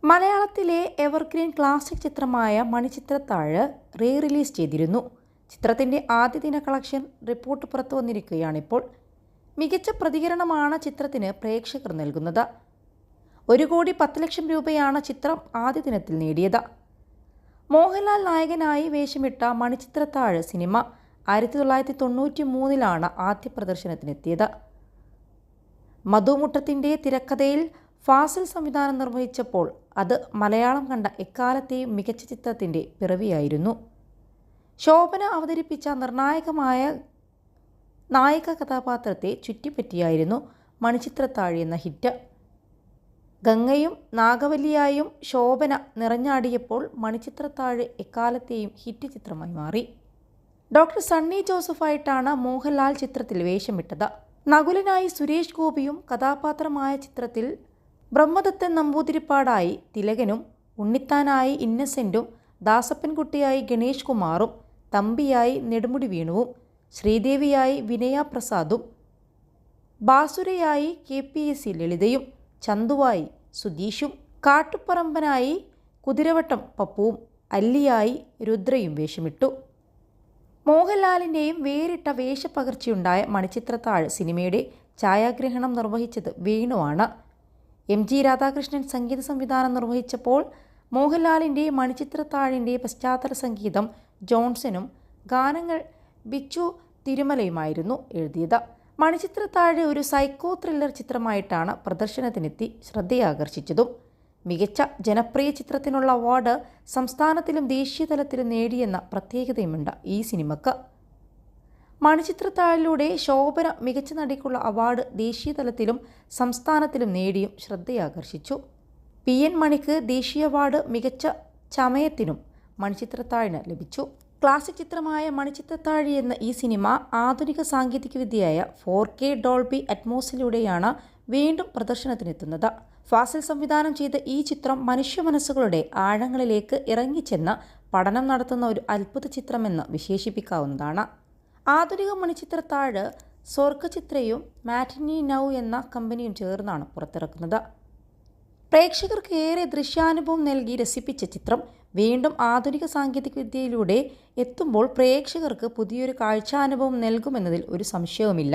മലയാളത്തിലെ evergreen classic ചിത്രമായ Manichitrathazhu release ചെയ്തിരുന്നു. ചിത്രത്തിൻ്റെ ആദ്യ ദിന കളക്ഷൻ റിപ്പോർട്ട് പുറത്തു വന്നിരിക്കുകയാണിപ്പോൾ. മികച്ച പ്രതികരണമാണ് ചിത്രത്തിന് പ്രേക്ഷകർ നൽകുന്നത്. 1,10,00,000 രൂപയാണ് ചിത്രം ആദ്യ ദിനത്തിൽ നേടിയത്. മോഹൻലാൽ നായകനായി വേഷമിട്ട മണിച്ചിത്രത്താഴ് സിനിമ 1993 ആദ്യ പ്രദർശനത്തിനെത്തിയത്. മധുമുട്ടത്തിൻ്റെ തിരക്കഥയിൽ ഫാസിൽ സംവിധാനം നിർവഹിച്ചപ്പോൾ അത് മലയാളം കണ്ട എക്കാലത്തെയും മികച്ച ചിത്രത്തിൻ്റെ പിറവിയായിരുന്നു. ശോഭന അവതരിപ്പിച്ച നിർണായകമായ നായിക കഥാപാത്രത്തെ ചുറ്റിപ്പറ്റിയായിരുന്നു മണിച്ചിത്രത്താഴ് എന്ന ഹിറ്റ്. ഗംഗയും നാഗവല്ലിയായും ശോഭന നിറഞ്ഞാടിയപ്പോൾ മണിച്ചിത്രത്താഴ് എക്കാലത്തെയും ഹിറ്റ് ചിത്രമായി മാറി. ഡോക്ടർ സണ്ണി ജോസഫായിട്ടാണ് മോഹൻലാൽ ചിത്രത്തിൽ വേഷമിട്ടത്. നകുലനായി സുരേഷ് ഗോപിയും കഥാപാത്രമായ ചിത്രത്തിൽ ബ്രഹ്മദത്തൻ നമ്പൂതിരിപ്പാടായി തിലകനും, ഉണ്ണിത്താനായി ഇന്നസെൻറ്റും, ദാസപ്പൻകുട്ടിയായി ഗണേഷ് കുമാറും, തമ്പിയായി നെടുമുടി വേണുവും, ശ്രീദേവിയായി വിനയ പ്രസാദും, ബാസുരയായി KPSC ലളിതയും, ചന്തുവായി സുധീഷും, കാട്ടുപറമ്പനായി കുതിരവട്ടം പപ്പുവും, അല്ലിയായി രുദ്രയും വേഷമിട്ടു. മോഹൻലാലിൻ്റെയും വേറിട്ട വേഷപ്പകർച്ചയുണ്ടായ മണിച്ചിത്രത്താഴ് സിനിമയുടെ ഛായാഗ്രഹണം നിർവഹിച്ചത് വേണുവാണ്. MG രാധാകൃഷ്ണൻ സംഗീത സംവിധാനം നിർവഹിച്ചപ്പോൾ മോഹൻലാലിൻ്റെ മണിച്ചിത്രത്താഴിൻ്റെ പശ്ചാത്തല സംഗീതം ജോൺസണും ഗാനങ്ങൾ ബിച്ചു തിരുമലയുമായിരുന്നു എഴുതിയത്. മണിച്ചിത്രത്താഴ് ഒരു സൈക്കോ ത്രില്ലർ ചിത്രമായിട്ടാണ് പ്രദർശനത്തിനെത്തി ശ്രദ്ധയാകർഷിച്ചതും. മികച്ച ജനപ്രിയ ചിത്രത്തിനുള്ള അവാർഡ് സംസ്ഥാനത്തിലും ദേശീയ തലത്തിലും നേടിയെന്ന പ്രത്യേകതയുമുണ്ട് ഈ സിനിമക്ക്. മണിച്ചിത്രത്താഴിലൂടെ ശോഭന മികച്ച നടിക്കുള്ള അവാർഡ് ദേശീയ തലത്തിലും സംസ്ഥാനത്തിലും നേടിയും ശ്രദ്ധയാകർഷിച്ചു. PN മണിക്ക് ദേശീയ അവാർഡ് മികച്ച ചമയത്തിനും മണിച്ചിത്രത്താഴിന് ലഭിച്ചു. ക്ലാസിക് ചിത്രമായ മണിച്ചിത്രത്താഴ് എന്ന ഈ സിനിമ ആധുനിക സാങ്കേതികവിദ്യയായ 4K ഡോൾബി അറ്റ്മോസിലൂടെയാണ് വീണ്ടും പ്രദർശനത്തിനെത്തുന്നത്. ഫാസിൽ സംവിധാനം ചെയ്ത ഈ ചിത്രം മനുഷ്യ മനസ്സുകളുടെ ആഴങ്ങളിലേക്ക് ഇറങ്ങിച്ചെന്ന് പഠനം നടത്തുന്ന ഒരു അത്ഭുത ചിത്രമെന്ന് വിശേഷിപ്പിക്കാവുന്നതാണ്. ആധുനിക മണിച്ചിത്രത്താഴ് സ്വർഗചിത്രയും മാറ്റിനി നൗ എന്ന കമ്പനിയും ചേർന്നാണ് പുറത്തിറക്കുന്നത്. പ്രേക്ഷകർക്ക് ഏറെ ദൃശ്യാനുഭവം നൽകി രസിപ്പിച്ച ചിത്രം വീണ്ടും ആധുനിക സാങ്കേതികവിദ്യയിലൂടെ എത്തുമ്പോൾ പ്രേക്ഷകർക്ക് പുതിയൊരു കാഴ്ചാനുഭവം നൽകുമെന്നതിൽ ഒരു സംശയവുമില്ല.